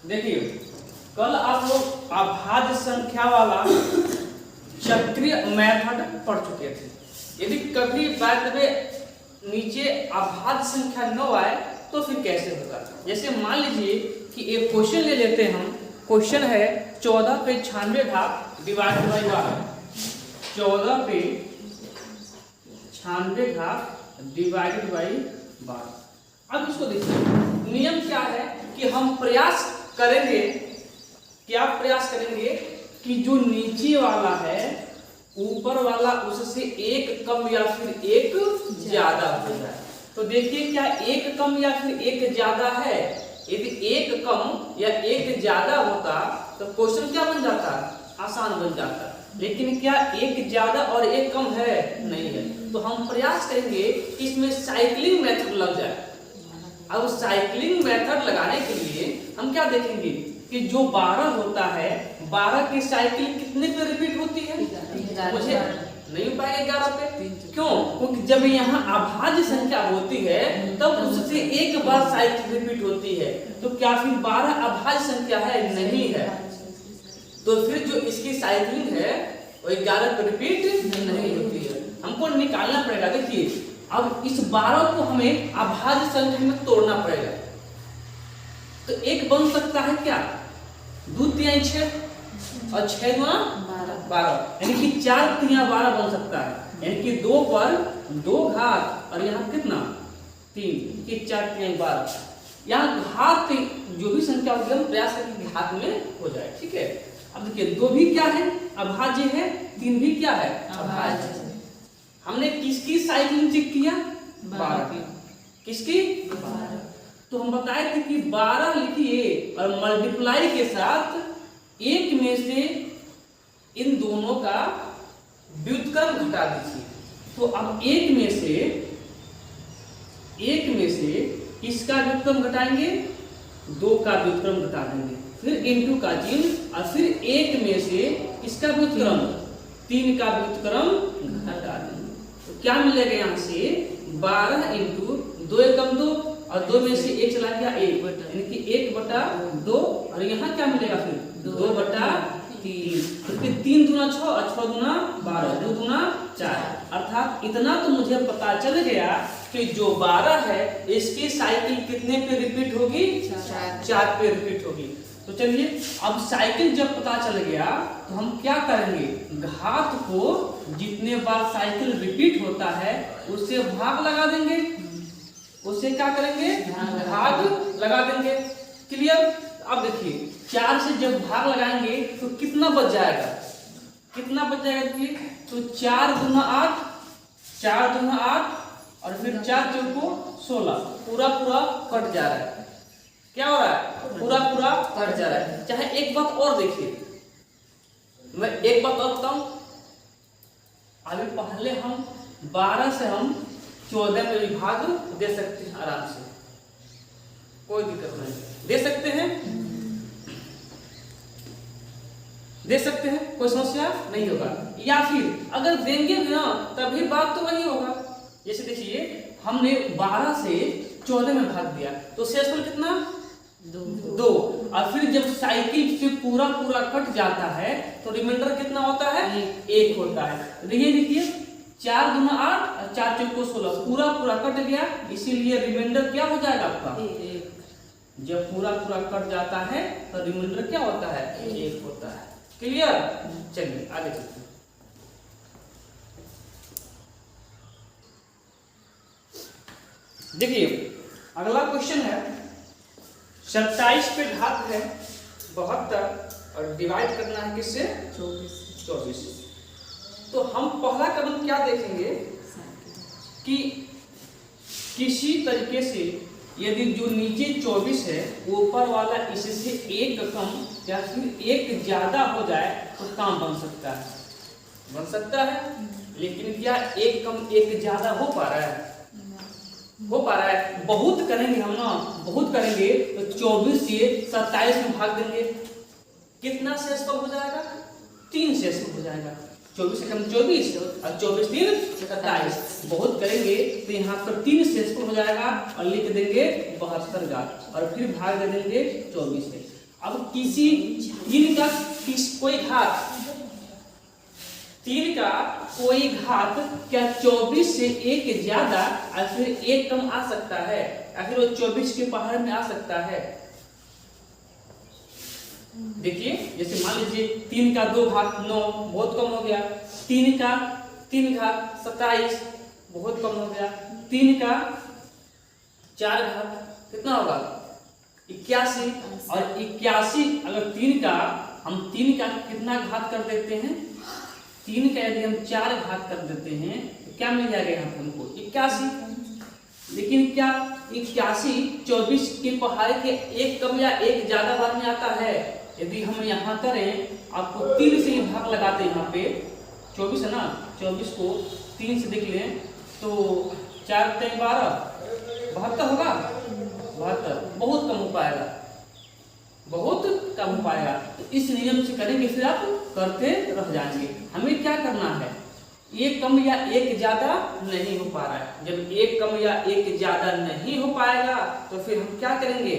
देखिए कल आप लोग अभाज्य संख्या वाला चक्रीय मेथड पढ़ चुके थे। यदि कभी बाद में नीचे अभाज्य संख्या न आए तो फिर कैसे होगा। जैसे मान लीजिए कि एक क्वेश्चन ले लेते हैं हम। क्वेश्चन है 14 पे 96 भाग डिवाइड बाई 12। 14 पे 96 भाग डिवाइडेड बाई 12। अब इसको देखिए नियम क्या है कि हम प्रयास करेंगे, क्या प्रयास करेंगे कि जो नीचे वाला है ऊपर वाला उससे एक कम या फिर एक ज्यादा हो जाए। तो देखिए क्या एक कम या फिर एक ज्यादा है। यदि एक कम या एक ज्यादा होता तो क्वेश्चन क्या बन जाता, आसान बन जाता। लेकिन क्या एक ज्यादा और एक कम है, नहीं है। तो हम प्रयास करेंगे कि इसमें साइक्लिंग मेथड लग जाए। अब साइक्लिंग मेथड लगाने के लिए हम क्या देखेंगे कि जो 12 होता है 12 की साइकिल कितने पे रिपीट होती है, मुझे नहीं हो पाएगा 11 पे। क्यों? क्योंकि जब यहाँ अभाज्य संख्या होती है तब उससे एक बार साइकिल रिपीट होती है। तो क्या फिर 12 अभाज्य संख्या है, नहीं है। तो फिर जो इसकी साइक्लिंग है वो 11 पे रिपीट नहीं होती है। हमको निकालना पड़ेगा। देखिए अब इस 12 को हमें अभाज्य संख्या में तोड़ना पड़ेगा। तो एक बन सकता है क्या, 2 3 6 और 6 गुना 12, यानी कि 4 3 12 बन सकता है। यानी कि 2 पर 2 घात और यहाँ कितना 3 कि 4 3 12। यहाँ घात जो भी संख्या होगी हम प्रयास करेंगे घात में हो जाए। ठीक है। अब देखिए 2 भी क्या है, अभाज्य है। 3 भी क्या है, अभाज्य है। हमने किसकी साइक्लिंग चेक किया, 12 की। किसकी, 12। तो हम बताए थे कि 12 लिखिए और मल्टीप्लाई के साथ एक में से इन दोनों का व्युत्क्रम घटा दीजिए। तो अब एक में से इसका व्युत्क्रम घटाएंगे, 2 का व्युत्क्रम घटा देंगे, फिर इनटू का चिन्ह और फिर एक में से इसका व्युत्क्रम 3 का व्युत्क्रम घटा देंगे। तो क्या मिलेगा यहाँ से 12 इंटू 2 एकम 2 और 2 में से 1 चला गया 1, यानी कि 1/2 और यहाँ क्या मिलेगा फिर 2/3। तो फिर 3 दूना 6 और 6 दूना 12, 2 दूना 4। अर्थात इतना तो मुझे पता चल गया कि जो 12 है इसकी साइकिल कितने पे रिपीट होगी, 4 पे रिपीट होगी। तो चलिए अब साइकिल जब पता चल गया तो हम क्या करेंगे, घात को जितने बार साइकिल रिपीट होता है उससे भाग लगा देंगे। उससे क्या करेंगे, भाग लगा देंगे। क्लियर। अब देखिए 4 से जब भाग लगाएंगे तो कितना बच जाएगा, कितना बच जाएगा देखिए। तो 4 दूना 8, 4 दूना 8 और फिर 4 चौको 16, पूरा कट जा रहा है। क्या हो रहा है, पूरा कट जा रहा है। चाहे एक बात और देखिए, मैं एक बात और बताऊं। अभी पहले हम 12 से हम 14 में विभाग दे सकते हैं आराम से, कोई दिक्कत नहीं, दे सकते हैं, दे सकते हैं, कोई समस्या नहीं होगा। या फिर अगर देंगे भी ना तभी बात तो वही होगा। जैसे देखिए हमने 12 से 14 में भाग दिया तो शेषफल कितना 2 और फिर जब साइकिल से पूरा कट जाता है तो रिमाइंडर कितना होता है, 1 होता है। देखिए 4 दूना 8 और 4 चौको 16, पूरा कट गया, इसीलिए रिमाइंडर क्या हो जाएगा आपका 1। जब पूरा कट जाता है तो रिमाइंडर क्या होता है, 1 होता है। क्लियर। चलिए आगे चलते हैं। देखिए अगला क्वेश्चन है 27 पे घात है 72 और डिवाइड करना है किससे, 24। तो हम पहला कदम क्या देखेंगे कि किसी तरीके से यदि जो नीचे 24 है ऊपर वाला इससे एक कम या फिर एक ज्यादा हो जाए तो काम बन सकता है। लेकिन क्या एक कम एक ज्यादा हो पा रहा है, बहुत करेंगे हम ना, बहुत करेंगे तो 24 से 27 में भाग देंगे, कितना शेषफल हो जाएगा, 3 शेषफल हो जाएगा। 24 से कम 24 और 24 3 27। बहुत करेंगे तो यहाँ पर 3 शेषफल हो जाएगा और लिख देंगे 72 घात और फिर भाग दे देंगे 24 से। अब किसी तीन का कोई घात, तीन का कोई घात क्या 24 से एक ज्यादा या फिर एक कम आ सकता है, या फिर वो 24 के पहाड़ में आ सकता है? देखिए जैसे मान लीजिए 3 का 2 घात 9 बहुत कम हो गया, 3 का 3 घात 27 बहुत कम हो गया, 3 का 4 घात कितना होगा 81, और 81 अगर 3 का हम 3 का कितना घात कर देते हैं, 3 का यदि हम 4 घात कर देते हैं तो क्या मिल जाएगा यहाँ पे हमको 81। लेकिन क्या 81 24 के पहाड़े के एक कम या एक ज्यादा बार में आता है? यदि हम यहाँ करें, आपको 3 से ही भाग लगाते हैं, यहाँ पे 24 है ना, 24 को 3 से देख लें तो 4 3 12 72 होगा, 72 बहुत कम हो पाएगा, बहुत कम हो पाएगा। तो इस नियम से करेंगे फिर आप करते रह जाएंगे। हमें क्या करना है, एक कम या एक ज्यादा नहीं हो पा रहा है, जब एक कम या एक ज्यादा नहीं हो पाएगा तो फिर हम क्या करेंगे,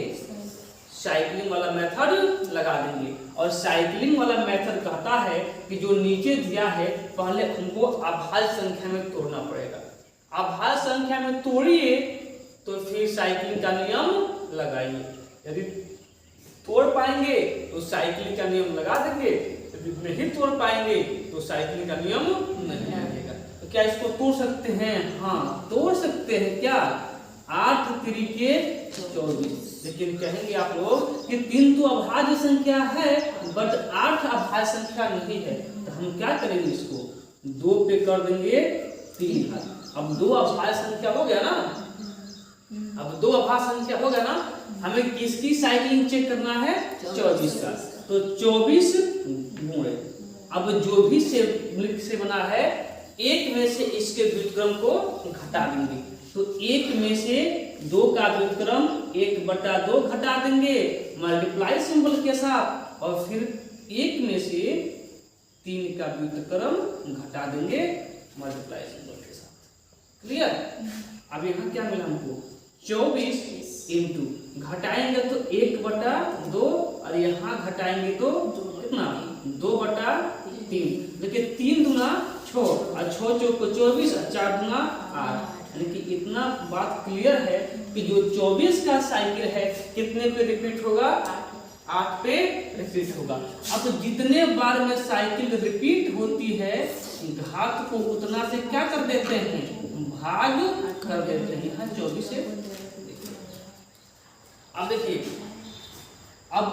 साइक्लिंग वाला मेथड लगा देंगे। और साइक्लिंग वाला मेथड कहता है कि जो नीचे दिया है पहले हमको अभाज्य संख्या में तोड़ना पड़ेगा, अभाज्य संख्या में तोड़िए तो फिर साइक्लिंग का नियम लगाइए। यदि तोड़ पाएंगे तो साइक्लिंग का नियम लगा देंगे, यदि नहीं तोड़ पाएंगे तो साइक्लिंग का नियम नहीं लगेगा। तो क्या इसको तोड़ सकते हैं? हाँ तोड़ सकते हैं। क्या 8 त्रिके 24, लेकिन कहेंगे आप लोग कि 3 तो अभाज्य संख्या है बट 8 अभाज्य संख्या नहीं है, तो हम क्या करेंगे, इसको 2 पे कर देंगे 3। अब 2 अभाज्य संख्या हो गया ना, अब 2 अभाज्य संख्या हो गया ना, हमें किसकी साइक्लिंग चेक करना है, 24 का। तो 24 गुणे अब जो भी से बना है, एक में से इसके व्युत्क्रम को घटा देंगे। तो एक में से 2 का व्युत्क्रम 1/2 घटा देंगे मल्टीप्लाई सिंबल के साथ, और फिर एक में से 3 का व्युत्क्रम घटा देंगे मल्टीप्लाई सिंबल के साथ। क्लियर? अब यहाँ क्या मिला हमको, 24 इंटू घटाएंगे तो 1/2 और यहाँ घटाएंगे तो कितना 2/3। देखिए 3 दूना 6 और 6 चौक 24 और 4 दूना 8, यानी कि इतना बात क्लियर है कि जो 24 का साइकिल है कितने पे रिपीट होगा, 8 पे रिपीट होगा। अब जितने बार में साइकिल रिपीट होती है घात को उतना से क्या कर देते हैं, भाग कर देते हैं। यहाँ 24 से अब देखिए, अब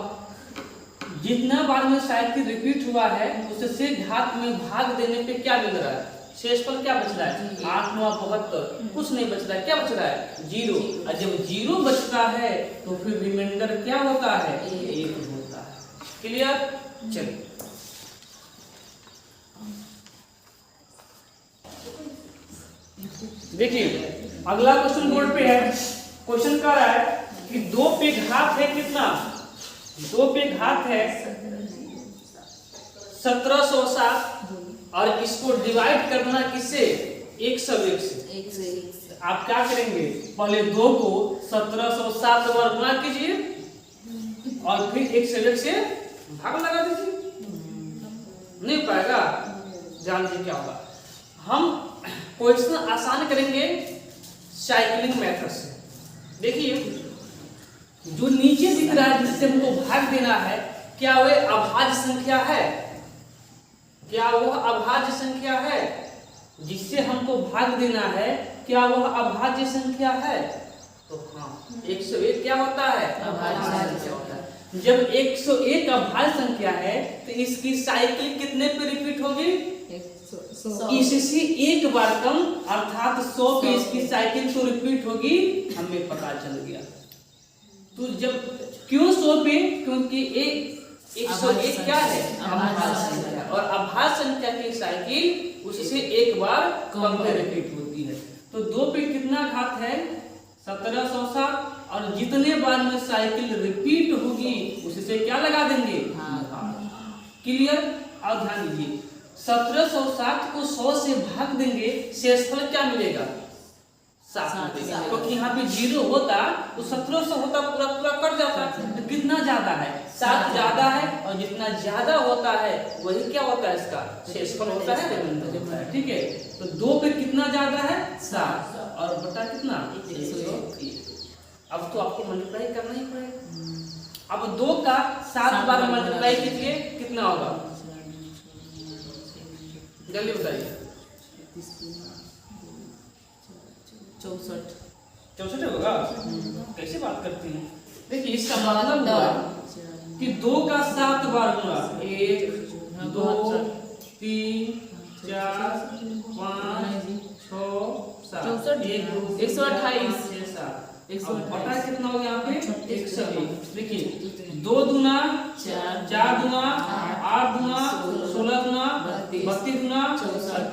जितना बार में साइकिल रिपीट हुआ है उससे घात में भाग देने पे क्या मिल रहा है, शेषफल क्या बच रहा है, 8 9 72, कुछ नहीं बच रहा है। क्या बच रहा है, 0। और जब 0 बचता है तो फिर रिमाइंडर क्या होता है, 1 होता है। क्लियर? चलिए देखिए अगला क्वेश्चन बोर्ड पे है। क्वेश्चन कह रहा है कि 2 पे घात है कितना, 2 पे घात है 1707 और इसको डिवाइड करना किससे, 101 से। आप क्या करेंगे, पहले 2 को 1707 बार गुणा कीजिए और फिर 101 से भाग लगा दीजिए। नहीं पाएगा, जान लीजिए क्या होगा। हम क्वेश्चन आसान करेंगे साइक्लिंग मेथड से। देखिए जो नीचे दिख रहा है जिससे हमको भाग देना है, क्या वह अभाज्य संख्या है, क्या वह अभाज्य संख्या है जिससे हमको भाग देना है, क्या वह अभाज्य संख्या है? तो हाँ 101 क्या होता है, अभाज्य संख्या होता है। जब 101 अभाज्य संख्या है तो इसकी साइकिल कितने पे रिपीट होगी, इससे एक बार कम, अर्थात 100 पे इसकी साइकिल तो रिपीट होगी, हमें पता चल गया। तो जब क्यों 100 पे, क्योंकि 101 क्या है, अभाज्य संख्या, और अभाज्य संख्या की साइकिल उससे एक बार कम पे रिपीट होती है। तो 2 पे कितना घात है, 1707, और जितने बार में साइकिल रिपीट होगी उससे क्या लगा देंगे, क्लियर? और ध्यान दीजिए 1707 को 100 से भाग देंगे, शेषफल क्या मिलेगा, 7 मिलेगा। क्योंकि यहाँ पे 0 होता तो 1700 होता, पूरा पूरा कट जाता। तो कितना ज्यादा है, 7 ज्यादा है, और जितना ज्यादा होता है वही क्या होता है, इसका शेषफल होता है, रिमाइंडर होता है। ठीक है, तो 2 पे कितना ज्यादा है, 7, और बटा कितना 101। अब तो आपको मल्टीप्लाई करना ही पड़ेगा। अब 2 का 7 बार मल्टीप्लाई कीजिए, कितना होगा, जल्दी बताइए। 64 होगा। कैसे बात करती हैं, देखिए इसका मतलब हुआ कि 2 का 7 बार गुना, 1 2 3 4 5 6 7 128 बटा कितना हो गया यहाँ पे 101। देखिए 2 दूना 4 दूना 8 दूना 16 दूना 32 दूना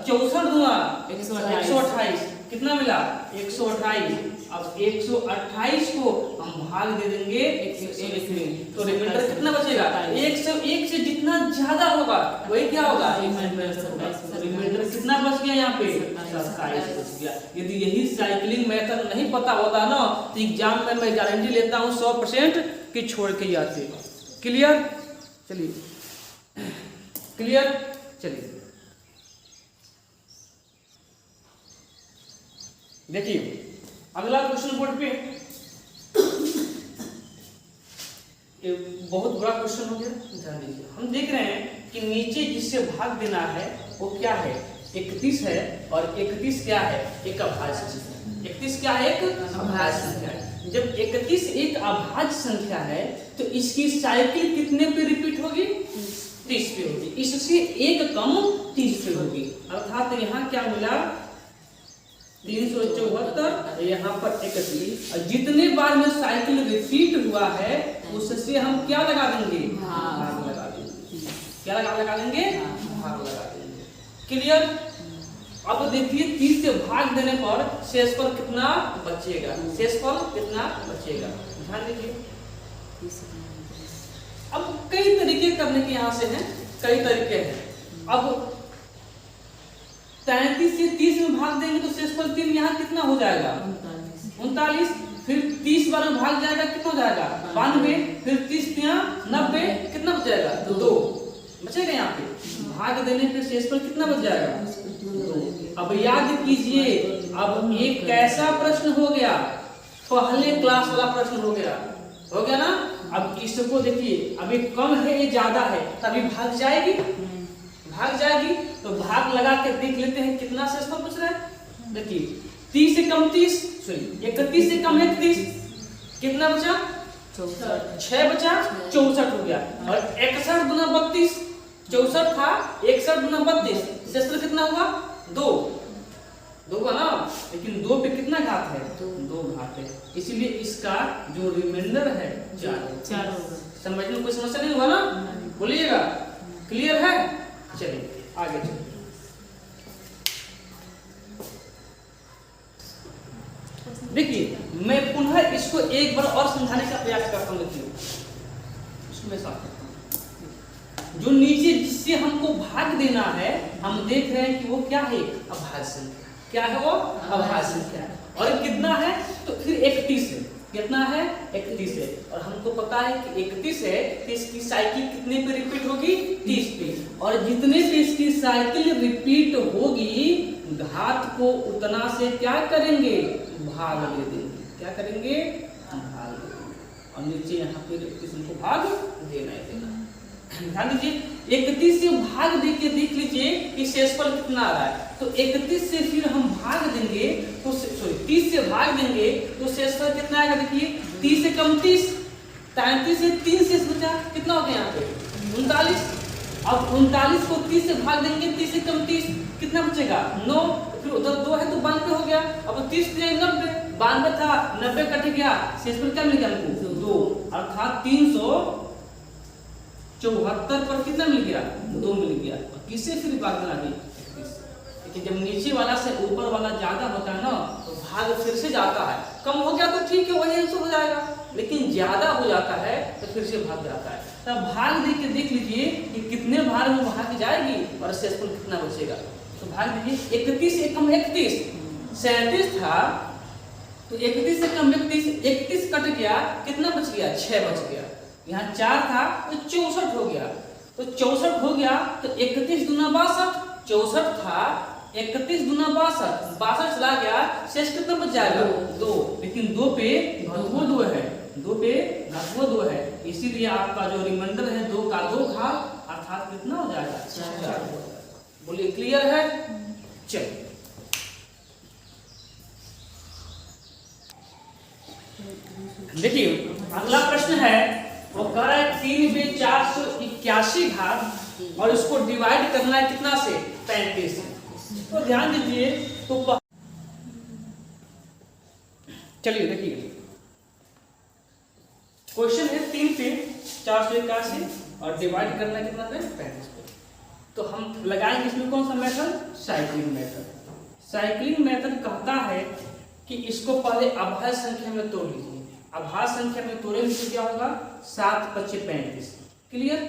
64 दूना 128, कितना मिला 128। अब 128 को हम भाग दे देंगे 101 में, तो रिमाइंडर कितना बचेगा, 101 से जितना ज्यादा होगा वही क्या होगा, रिमाइंडर कितना बच गया यहाँ पे 27 बच गया। यदि यही साइक्लिंग मेथड नहीं पता होता ना तो एग्जाम में मैं गारंटी लेता हूँ 100% कि छोड़ के ही आते। क्लियर, चलिए क्लियर, चलिए देखिए अगला क्वेश्चन बोर्ड पे, बहुत बड़ा क्वेश्चन हो गया, ध्यान दीजिए। हम देख रहे हैं कि नीचे जिससे भाग देना है वो क्या है, 31 है, और 31 क्या है, एक अभाज्य संख्या है। 31 क्या है, एक अभाज्य संख्या है। जब 31 एक अभाज्य संख्या है तो इसकी साइकिल कितने पे रिपीट होगी, 30 पे होगी। इससे एक कम 30 पे होगी, अर्थात यहाँ क्या मिला 374, यहाँ पर 31, और जितने बार में साइकिल रिपीट हुआ है उससे हम क्या लगा देंगे, भाग लगा देंगे। क्या लगा देंगे, भाग लगा देंगे। क्लियर। अब देखिए 30 से भाग देने पर शेषफल कितना बचेगा, शेषफल कितना बचेगा, ध्यान दीजिए। अब कई तरीके करने के यहाँ से हैं, कई तरीके हैं। अब 33 से 30 में भाग देंगे तो शेषफल 3 यहाँ कितना हो जाएगा, 39। फिर 30 बार में भाग जाएगा, कितना हो जाएगा 92। फिर 30 यहाँ 90, कितना बच जाएगा 2 बचेगा। यहाँ पे भाग देने पे शेषफल कितना बच जाएगा 2। अब याद कीजिए, अब एक कैसा प्रश्न हो गया, पहले क्लास वाला प्रश्न हो गया ना। अब इसको देखिए, अभी कम है ये ज्यादा है, तभी भाग जाएगी, तो भाग लगा के देख लेते हैं कितना शेषफल बच रहा है। देखिए 30 से कम 30, सॉरी 31 से कम 31, कितना बचा 6 बचा, 64 हो गया। और 61 गुना 32, 64 था, 61 गुना 32, शेषफल कितना हुआ 2 हुआ ना। लेकिन 2 पे कितना घात है, 2 घात है, इसीलिए इसका जो रिमाइंडर है 4 होगा। समझने में कोई समस्या नहीं हुआ ना, बोलिएगा। क्लियर है, चलिए आगे चलिए। देखिए मैं पुनः इसको एक बार और समझाने का प्रयास करता हूँ। देखिए इसमें साफ करता हूँ, जो नीचे जिससे हमको भाग देना है, हम देख रहे हैं कि वो क्या है, अभाज्य संख्या। क्या है वो, अभाज्य संख्या है। और कितना है, तो फिर 31 है। कितना है, 31 है। और हमको पता है कि 31 है तो इसकी साइकिल कितने पे रिपीट होगी, 30 पे। और जितने पे इसकी साइकिल रिपीट होगी, घात को उतना से क्या करेंगे, भाग दे देंगे। क्या करेंगे, भाग दे देंगे। और नीचे यहाँ पे 31 को भाग देना ही देना। ध्यान दीजिए, 31 से भाग देके देख लीजिए कि शेषफल कितना आ रहा है। तो 31 से फिर हम भाग देंगे तो सॉरी 30 से भाग देंगे तो शेषफल कितना आएगा। देखिए 30 से कम 30, 33 से 3 से बचा, कितना हो गया यहाँ पे 39। अब 39 को 30 से भाग देंगे, 30 से कम 30, कितना बचेगा 9। फिर उधर 2 है तो 92 हो गया। अब 30 से 90, 92 था, 90 कट गया, शेषफल क्या मिल गया हमको 2, अर्थात 374 पर कितना मिल गया, 2 मिल गया। किससे फिर भाग देना भी, कि जब नीचे वाला से ऊपर वाला ज्यादा होता है ना तो भाग फिर से जाता है। कम हो गया तो ठीक है, वही आंसर हो जाएगा। लेकिन ज्यादा हो जाता है तो फिर से भाग जाता है। तब भाग देख के देख लीजिए कि कितने भाग में भाग जाएगी और शेषफल कितना बचेगा। तो भाग दीजिए, 31 से कम 31, 37 था तो 31 से कम 31 कट गया, कितना बच गया 6 बच गया। यहाँ 4 था तो 64 हो गया, तो 64 हो गया तो 31 दूना 62, 64 था 31 दूना 62, 62 चला गया, शेष कितना बच जाएगा 2, लेकिन 2 पे घातों 2 है, 2 पे घातों 2 है, इसीलिए आपका जो रिमाइंडर है 2 का 2 घात अर्थात कितना हो जाएगा 4। बोलिए क्लियर है। चलिए देखिए अगला प्रश्न है, वो कह रहा है 3 पे 481 घात और इसको डिवाइड करना है कितना से 35 से। तो ध्यान दीजिए, तो चलिए देखिए क्वेश्चन है 3 पे 481 और डिवाइड करना कितना है 35 पे। तो हम लगाएंगे इसमें कौन सा method, cycling method. Cycling method कहता है कि इसको पहले अभाज्य संख्या में तोड़ लीजिए, अभाज्य संख्या में तोड़ेंगे तो क्या होगा 7 × 35। क्लियर।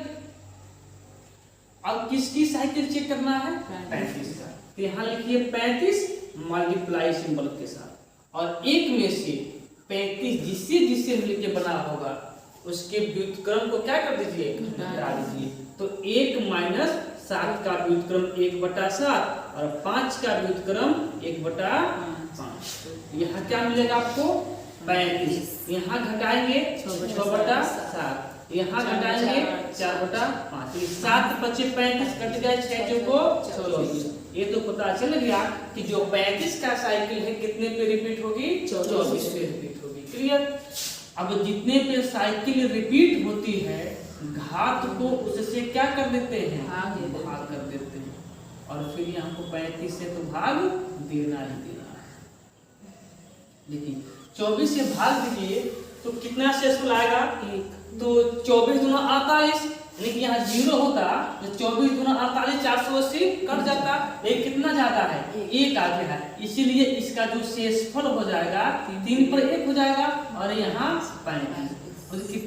अब किसकी साइकिल चेक करना है 35 का, तो यहाँ लिखिए 35 मल्टीप्लाई सिंबल के साथ और एक में से 35 जिससे जिससे मिलके बना होगा उसके व्युत्क्रम को क्या कर दीजिए घटा दीजिए। तो 1 - 7 का व्युत्क्रम 1/7 और 5 का व्युत्क्रम 1/5। यहाँ क्या मिलेगा आपको 35, यहाँ घटाएंगे 6/7, यहाँ घटाएंगे 4/5, 7 × 35 कट गए 6 को 24। ये तो पता चल गया कि जो 35 का साइकिल है कितने पे रिपीट होगी 24 पे रिपीट होगी। क्लियर। अब जितने पे साइकिल रिपीट होती है घात को उससे क्या कर देते हैं भाग कर देते हैं, और फिर यहाँ को 35 से तो भाग देना ही देना है। देखिए 24 से भाग दीजिए तो कितना शेषफल आएगा 1, तो 24 दूना 48, यानी कि यहाँ 0 होता तो 24 दूना 48 480 कट जाता, एक कितना ज्यादा है 1 आगे है, इसीलिए इसका जो शेषफल हो जाएगा 3 पर 1 हो जाएगा और यहाँ 35।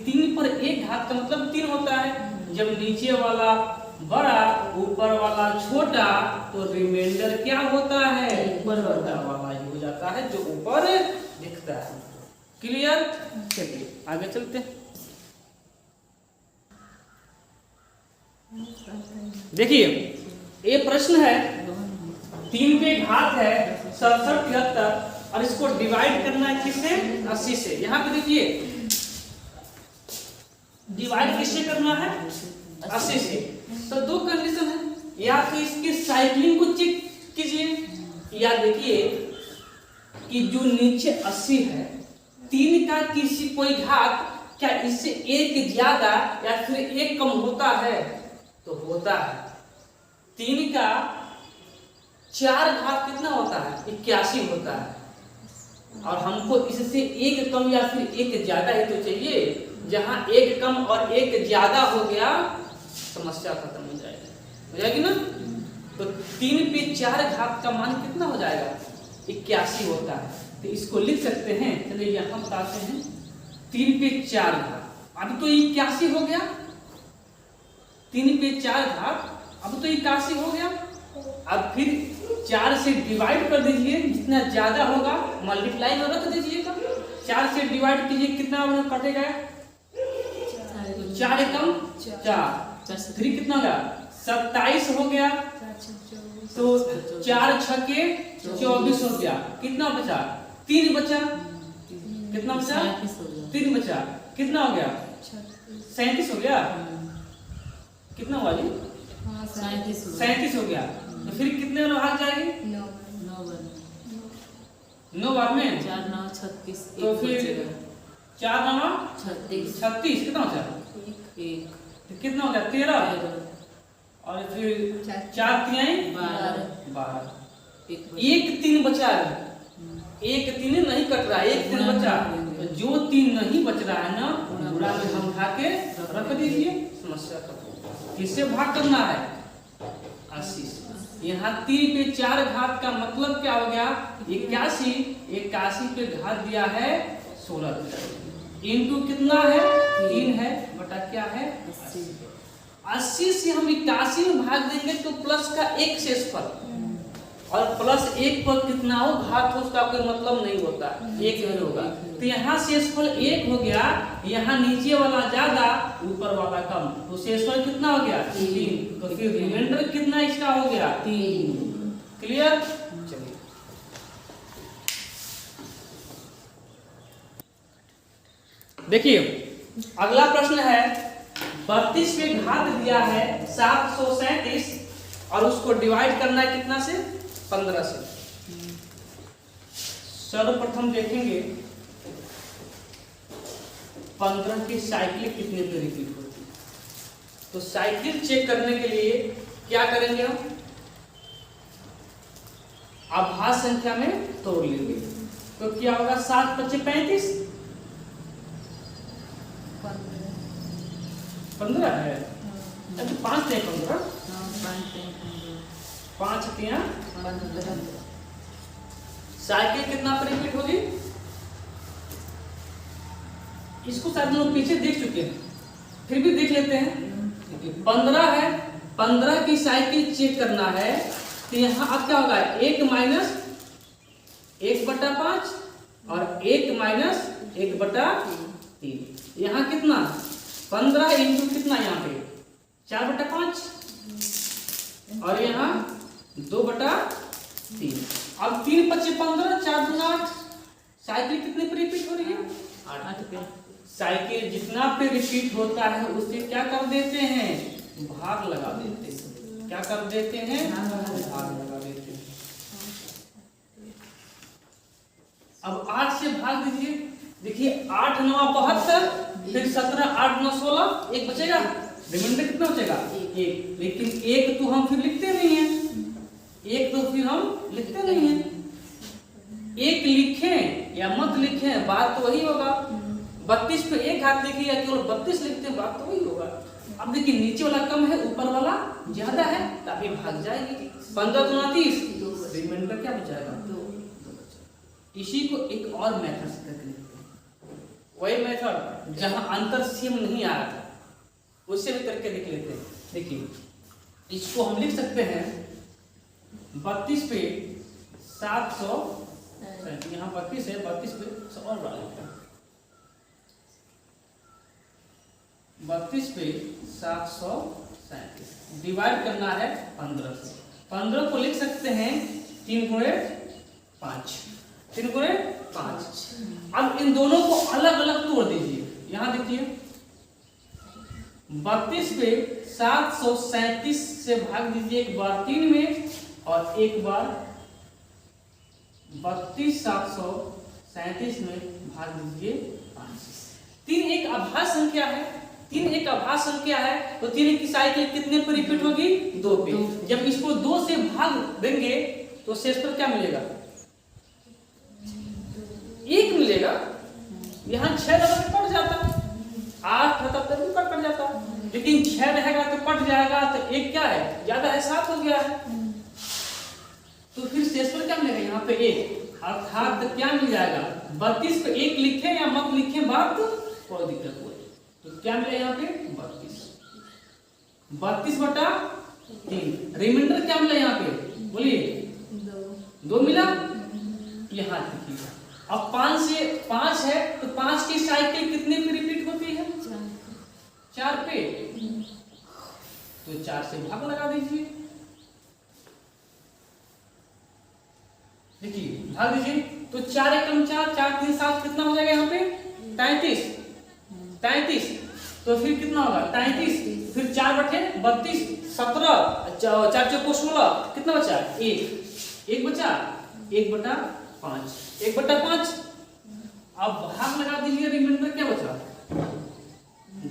3 पर 1 घात का मतलब 3 होता है। जब नीचे वाला बड़ा ऊपर वाला छोटा तो रिमाइंडर क्या होता है ऊपर वाला ही हो जाता है जो ऊपर दिखता है। क्लियर। चलिए आगे चलते हैं। देखिए ये प्रश्न है 3 पे घात है 67 73 और इसको डिवाइड करना है किससे 80 से। यहाँ पे देखिए डिवाइड किससे करना है 80 से। तो दो कंडीशन है, या तो इसकी साइक्लिंग को चेक कीजिए या देखिए कि जो नीचे 80 है 3 का किसी कोई घात क्या इससे 1 ज्यादा या फिर 1 कम होता है, तो होता है। 3 का 4 घात कितना होता है 81 होता है और हमको इससे 1 कम या फिर 1 ज्यादा ही तो चाहिए। जहां 1 कम और 1 ज्यादा हो गया समस्या खत्म हो जाएगी ना। तो 3 पे 4 घात का मान कितना हो जाएगा 81 होता है, तो इसको लिख सकते हैं। चलिए यहाँ बताते हैं 3 पे 4 घात, अब तो 81 हो गया। 3 पे 4 घात अब तो 81 हो गया। अब फिर 4 से डिवाइड कर दीजिए, जितना ज्यादा होगा मल्टीप्लाई में रख दीजिएगा। 4 से डिवाइड कीजिए कितना कटेगा 4 एकम 4, फिर कितना होगा 27 हो गया। तो 4 × 6 = 24 हो गया। कितना बचा 3 बचा, कितना बचा 3 बचा, कितना हो गया 37 हो गया। कितना हुआ जी 37 हो गया। तो फिर कितने में भाग जाएगी 9 बार में 4 9 36। तो फिर 4 9 36 कितना बचा 1 कितना हो गया 13 और फिर 4 3 12 1 3 बचा है। 1 3 नहीं कट रहा है, 1 3 बचा। तो जो 3 नहीं बच रहा है ना पूरा में हम उठा के रख दीजिए, समस्या खत्म। किससे भाग करना है 80 से। यहाँ 3 पे 4 घात का मतलब क्या हो गया 81 पे घात दिया है 16 इंटू कितना है 3 है बटा क्या है 80 से हम 81 में भाग देंगे तो प्लस का 1 शेषफल और प्लस 1 पर कितना हो घात हो उसका कोई मतलब नहीं होता, एक ही होगा। तो यहाँ शेषफल 1 हो गया, यहाँ नीचे वाला ज्यादा ऊपर वाला कम, तो शेषफल कितना हो गया 3। तो फिर रिमाइंडर कितना इसका हो गया 3। क्लियर? चलिए देखिए अगला प्रश्न है 32 पे घात दिया है 737 और उसको डिवाइड करना है कितना से 15 से। सर्वप्रथम देखेंगे 15 की साइकिल कितने पे रिपीट होती है। तो साइकिल चेक करने के लिए क्या करेंगे हम, आभास संख्या में तोड़ लेंगे। तो क्या होगा 7 × 35 15 है, तो 5 × 15 5 × साइकिल कितना पर रिपीट होगी, इसको शायद लोग पीछे देख चुके हैं, फिर भी देख लेते हैं। 15 है, 15 की साइकिल चेक करना है, तो यहाँ अब क्या होगा 1 - 1/5 और 1 - 1/3। यहाँ कितना 15 इंटू कितना यहाँ पे 4/5 और यहाँ 2/3। अब 3 × 5 = 15, 4 × 2 = 8। साइकिल कितने पे रिपीट हो रही है 8 पे। साइकिल जितना पे रिपीट होता है उससे क्या कर देते हैं भाग लगा देते हैं। क्या कर देते हैं भाग लगा देते हैं। अब 8 से भाग दीजिए, देखिए 8 × 9 = 72, फिर 17 8 × 9 = 16, एक बचेगा, रिमाइंडर कितना बचेगा 1। लेकिन 1 तो हम फिर लिखते नहीं है, 1 तो फिर हम लिखते नहीं है। 1 लिखें या मत लिखें बात तो वही होगा। 32 पे 1 घात लिखिए या केवल 32 लिखते हैं बात तो वही होगा। अब देखिए नीचे वाला कम है ऊपर वाला ज्यादा है, तभी भाग जाएगी। 15 × 30 रिमाइंडर क्या बचाएगा 2। इसी को एक और मेथड से करके लिखते हैं, वही मेथड जहां अंतर सेम नहीं आ रहा था उससे भी करके लिख लेते हैं। देखिए इसको हम लिख सकते हैं 32 पे 700, यहाँ 32 है, 32 पे 100 और बढ़ा लेते हैं। 32 पे 737 डिवाइड करना है 15 से। 15 को लिख सकते हैं 3 × 5, 3 × 5। अब इन दोनों को अलग अलग तोड़ दीजिए। यहां देखिए 32 पे 737 से भाग दीजिए एक बार 3 में और एक बार 32 737 में भाग दीजिए 5 से। 3 एक आभास संख्या है, 3 एक आभास संख्या है, तो 3 की साइकिल कितने पर रिपीट होगी 2 पे। जब इसको 2 से भाग देंगे तो शेषफल क्या मिलेगा 1 मिलेगा। यहाँ 6 लगा तो कट जाता, 8 रहता तब भी कट जाता, लेकिन 6 रहेगा तो कट जाएगा, तो 1 क्या है ज्यादा है 7 हो गया है। तो फिर शेषफल क्या मिलेगा यहाँ पे 1, अर्थात क्या मिल जाएगा 32 पे 1 लिखे या मत लिखे बात कोई दिक्कत हुई। तो क्या मिला यहाँ पे 32/3। रिमाइंडर क्या मिला यहाँ पे बोलिए 2 मिला। यहाँ देखिए अब 5 से 5 है तो 5 की साइकिल कितने पे रिपीट होती है 4 पे, तो 4 से भाग लगा दीजिए। देखिए भाग दीजिए तो 4 × 4 4 3 7 कितना हो जाएगा यहाँ पे 33। तो फिर कितना होगा 33, फिर 4/32 17, 4 × 4 = 16, कितना बचा 1 बचा 1/5, 1/5। अब भाग लगा दीजिए, रिमाइंडर क्या बचा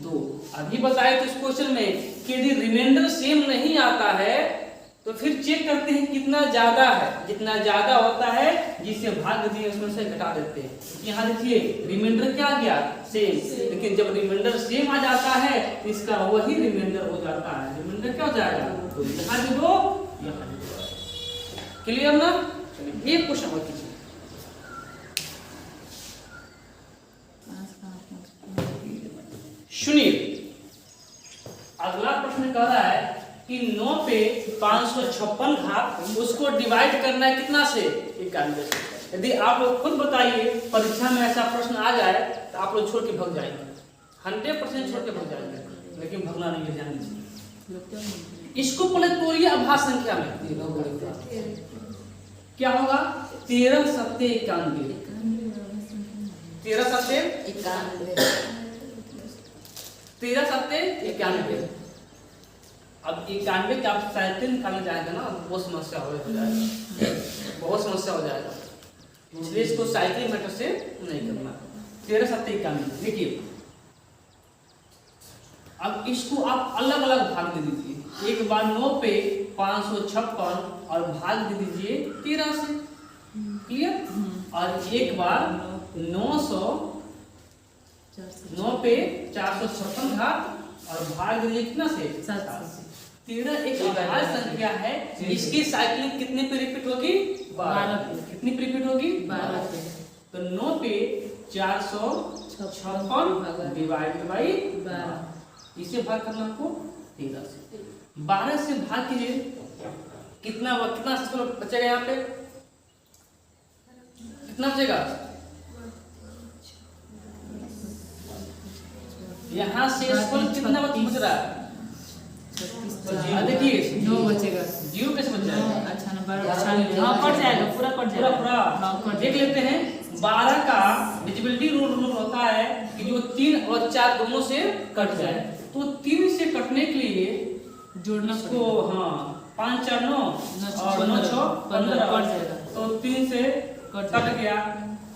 2। अभी बताए तो इस क्वेश्चन में कि यदि रिमाइंडर सेम नहीं आता है तो फिर चेक करते हैं कितना ज्यादा है। जितना ज्यादा होता है जिससे भाग दिए उसमें से घटा देते हैं। यहाँ देखिए रिमाइंडर क्या आ गया सेम, लेकिन जब रिमाइंडर सेम आ जाता है तो इसका वही रिमाइंडर हो जाता है। रिमाइंडर क्या हो जाएगा तो यहाँ भी 2 यहाँ भी 2। क्लियर ना? चलिए एक क्वेश्चन और कीजिए। सुनिए अगला प्रश्न कह रहा है कि 9 पे 556 घात उसको डिवाइड करना है कितना से, 91 से। यदि आप लोग खुद बताइए परीक्षा में ऐसा प्रश्न आ जाए तो आप लोग छोड़ के भाग जाएंगे, 100% छोड़ के भाग जाएंगे, लेकिन भगना नहीं, ध्यान दीजिए। इसको पहले तोड़िए अभाज्य संख्या में, क्या होगा 13 सत्ते 91, 13 सत्ते 91। अब 91 का आप 37 निकालने जाएगा ना बहुत समस्या हो जाएगा, बहुत समस्या हो जाएगा, इसलिए इसको साइक्लिंग मेथड से नहीं करना। 13 सत्ते 91। देखिए अब इसको आप अलग अलग भाग दे दीजिए, एक बार 9 पे 556 और भाग दे दीजिए 13 से, क्लियर। और एक बार 9 पे 456 घात और भाग दे दीजिए कितना से, 7 से। 13 एक अभाज्य संख्या है, इसकी साइक्लिंग कितने पे रिपीट होगी, 12 पे। कितनी पे रिपीट होगी, 12 पे। तो 9 पे 456 डिवाइड बाई 12, इसे भाग करना आपको 13 से। 12 से भाग कीजिए, कितना बचेगा, यहाँ पे कितना बचेगा, यहाँ से कितना बच रहा है, देखिए 9 बचेगा, 0 कैसे बच जाएगा, अच्छा नंबर कट जाएगा, पूरा कट जाएगा, पूरा देख लेते हैं। 12 का डिविजिबिलिटी रूल होता है कि जो 3 और 4 दोनों से कट जाए, तो 3 से कटने के लिए जोड़ना इसको, हाँ 5 4 9 और 9 6 15 कट जाएगा, तो 3 से कट गया।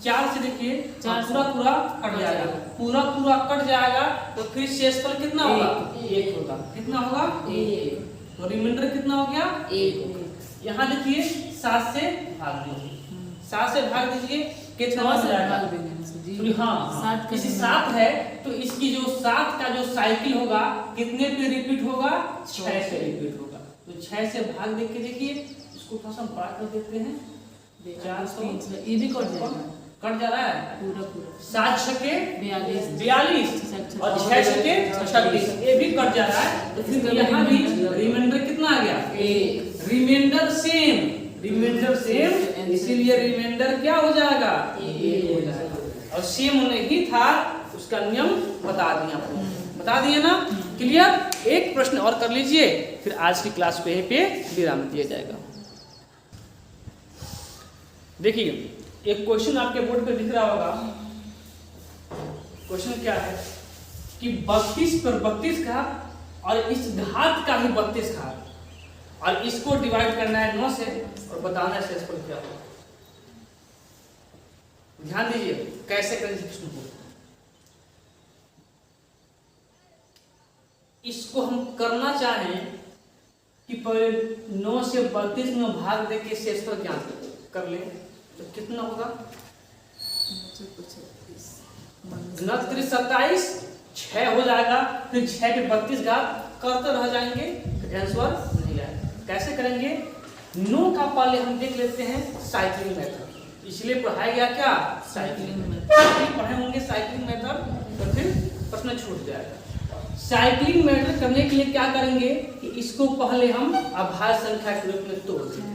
4 से देखिए पूरा कट जाएगा, पूरा कट जाएगा, तो फिर शेषफल कितना होगा, 1 होगा। कितना होगा, 1। तो रिमाइंडर कितना हो गया, 1। यहाँ देखिए 7 से भाग दीजिए, 7 से भाग दीजिए, कितना हो जाएगा, हाँ इसी 7 है, तो इसकी जो 7 का जो साइकिल होगा कितने पे रिपीट होगा, 6 से रिपीट होगा। तो 6 से भाग देख के देखिए, इसको थोड़ा सा बड़ा कर देते हैं, 400 ये भी कट जाएगा, कट जा रहा है पूरा 7 छके 42 और 6 छके 36, ये भी कट जा रहा है। तो फिर यहाँ भी रिमाइंडर कितना आ गया, 1। रिमाइंडर सेम, इसीलिए रिमाइंडर क्या हो जाएगा, 1 हो जाएगा। और सेम नहीं था उसका नियम बता दिया आपको, बता दिए ना, क्लियर। एक प्रश्न और कर लीजिए, फिर आज की क्लास पे यहीं पे विराम दिया जाएगा। देखिए एक क्वेश्चन आपके बोर्ड पे दिख रहा होगा, क्वेश्चन क्या है कि 32 पर 32 घात और इस घात का ही 32 घात, और इसको डिवाइड करना है 9 से और बताना है शेषफल क्या होगा। ध्यान दीजिए कैसे करें प्रश्न को, इसको हम करना चाहें कि पहले 9 से 32 में भाग देके शेषफल क्या कर ले, तो कितना होगा, 29 27 6 हो जाएगा, फिर 6 पे 32 घात करते रह जाएंगे, आंसर नहीं आएगा। कैसे करेंगे, 9 का पहले हम देख लेते हैं साइक्लिंग मेथड, इसलिए पढ़ाया गया क्या, साइक्लिंग मेथड। पढ़े होंगे साइक्लिंग मेथड, तो फिर प्रश्न छूट जाएगा। साइक्लिंग मेथड करने के लिए क्या करेंगे कि इसको पहले हम अभाज्य संख्या के रूप में तोड़ देंगे।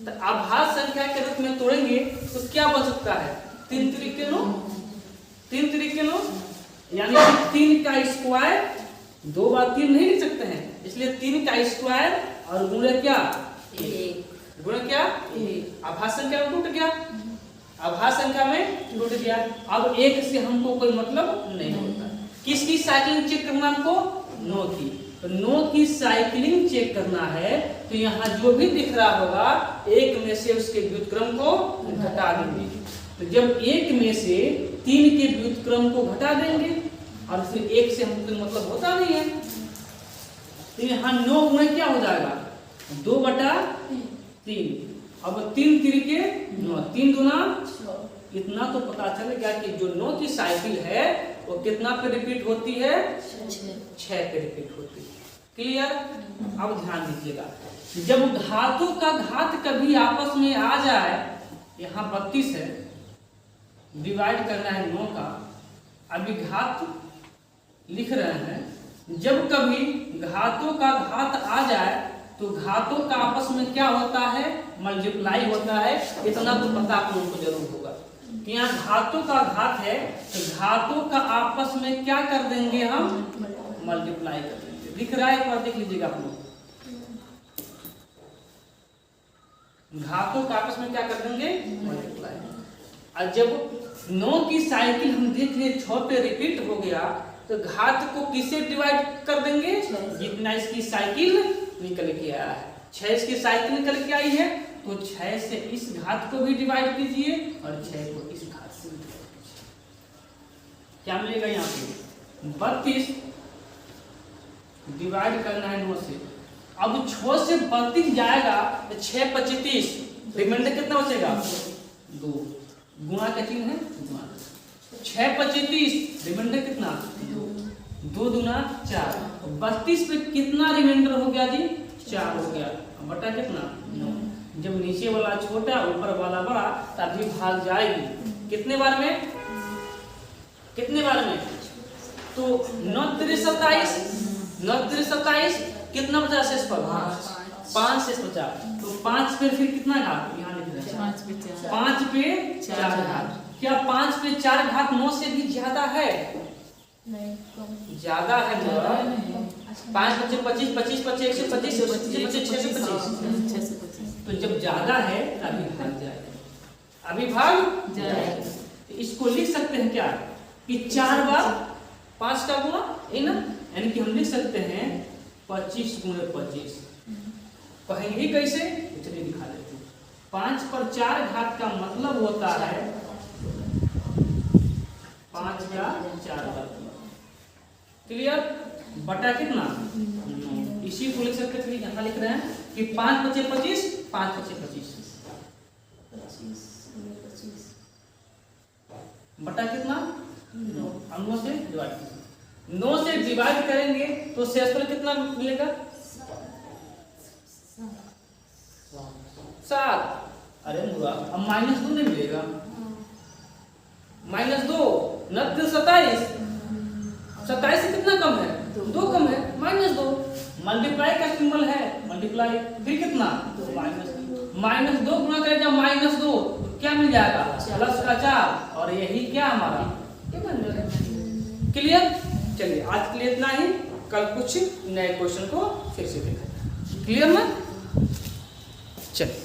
तो अभाज्य संख्या के रूप में तोड़ेंगे तो क्या बन सकता है, 3 तरीके 9, 3 तरीके 9, यानी 3 का स्क्वायर, 2 बार 3 नहीं लिख सकते हैं, इसलिए 3 का स्क्वायर और गुणे क्या, 1, गुणे क्या, 1। अभाज्य संख्या में टूट गया, अभाज्य संख्या में टूट गया। अब 1 से हमको कोई मतलब नहीं होता। किसकी साइक्लिंग चेक करना हमको, 9 की। तो 9 की साइक्लिंग चेक करना है, तो यहाँ जो भी दिख रहा होगा 1 में से उसके व्युत्क्रम को घटा देंगे। तो जब 1 में से 3 के व्युत्क्रम को घटा देंगे और फिर 1 से हमको मतलब होता नहीं है, तो यहाँ 9 गुणे क्या हो जाएगा, 2/3। अब 3 तिरिके 9, 3 दूना 6। इतना तो पता चल गया कि जो 9 की साइकिल है वो कितना पे रिपीट होती है, 6 पे रिपीट होती है। क्लियर। अब ध्यान दीजिएगा, जब घातों का घात कभी आपस में आ जाए, यहाँ 32 है, डिवाइड करना है 9 का, अभी घात लिख रहे हैं जब कभी घातों का घात आ जाए तो घातों का आपस में क्या होता है, मल्टीप्लाई होता है। इतना तो पता आप लोगों को जरूर होगा कि यहाँ घातों का घात है तो घातों का आपस में क्या कर देंगे हम, मल्टीप्लाई कर देंगे। दिख रहा है, एक बार देख लीजिएगा आप लोग। घातों का आपस में क्या कर देंगे, मल्टीप्लाई। और जब 9 की साइकिल हम देख रहे 6 पे रिपीट हो गया तो घात को किससे डिवाइड कर देंगे, जितना इसकी साइकिल निकल के आया है। 6 इसकी साइकिल निकल के आई है तो 6 से इस घात को भी डिवाइड कीजिए और 6 को इस घात से डिवाइड कीजिए। क्या मिलेगा यहाँ पे 32 डिवाइड करना है 9 से। अब 6 से 32 जाएगा तो 6 25 30, रिमाइंडर कितना बचेगा 2, गुणा का चिन्ह है गुणा। 6 25 30, रिमाइंडर कितना 2 दूना 4। 32 पे कितना रिमाइंडर हो गया जी, 4 हो गया। बटा कितना 9। जब नीचे वाला छोटा ऊपर वाला बड़ा तभी भाग जाएगी। कितने बार में, कितने बार में, तो 9 3 27, 9 3 27, कितना बचा शेष पर 5 शेष बचा। तो 5 पे फिर कितना घात, यहाँ लिख रहे हैं 5 पे 4 घात। क्या 5 पे 4 घात 9 से भी ज्यादा है, ज्यादा है। 5 बचे 25, 25 बचे 125, 25 बचे 625। तो जब ज्यादा है तभी भाग जाएगा, अभी भाग जाएगा। तो इसको लिख सकते हैं क्या कि 4 बार 5 का गुणा है ना, यानी कि हम लिख सकते हैं 25 गुणे 25। कहेंगे कैसे, चलिए दिखा देते हैं। 5 पर 4 घात का मतलब होता है 5 का 4 बार। क्लियर, बटा कितना 9। इसी को लिख सकते हैं, यहाँ लिख रहे हैं कि 5 बचे 25, 5 बचे 25, बटा कितना 9। हम 9 से डिवाइड, 9 से डिवाइड करेंगे तो शेषफल कितना मिलेगा 7। अरे मुरा, अब -2 नहीं मिलेगा, -2 9 27, 27 से कितना कम है 2 कम है, -2। मल्टीप्लाई का सिंबल है मल्टीप्लाई, फिर कितना -2 गुणा करेगा -2 क्या मिल जाएगा प्लस का 4, और यही क्या हमारा क्लियर। चलिए आज के लिए इतना ही, कल कुछ नए क्वेश्चन को फिर से देखेंगे। क्लियर ना, चलिए।